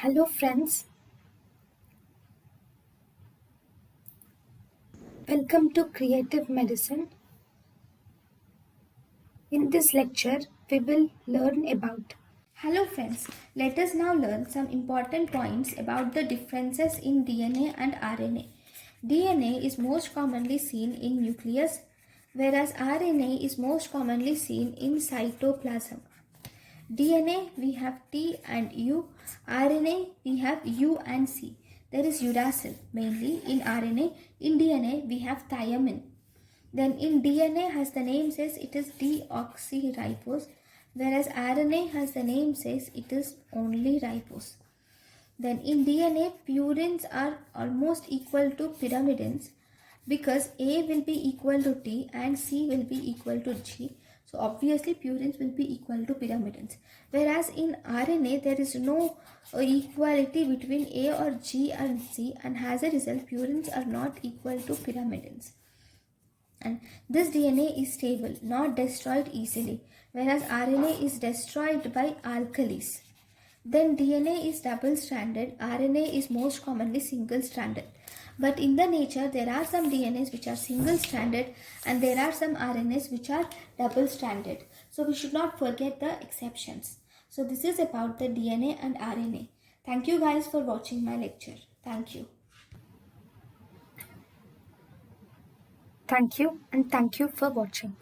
Hello friends, welcome to Creative Medicine. In this lecture, we will learn about. Hello friends, let us now learn some important points about the differences in DNA and RNA. DNA is most commonly seen in nucleus, whereas RNA is most commonly seen in cytoplasm. DNA we have T and U, RNA we have U and C. There is uracil mainly in RNA, in DNA we have thymine. Then in DNA has the name says it is deoxyribose, whereas RNA has the name says it is only ribose. Then in DNA, purines are almost equal to pyrimidines because A will be equal to T and C will be equal to G. So obviously purines will be equal to pyrimidines. Whereas in RNA, there is no equality between A or G and C, and as a result, purines are not equal to pyrimidines. And this DNA is stable, not destroyed easily, whereas RNA is destroyed by alkalis. Then DNA is double-stranded, RNA is most commonly single-stranded. But in the nature, there are some DNAs which are single-stranded and there are some RNAs which are double-stranded. So we should not forget the exceptions. So this is about the DNA and RNA. Thank you guys for watching my lecture. Thank you. Thank you and thank you for watching.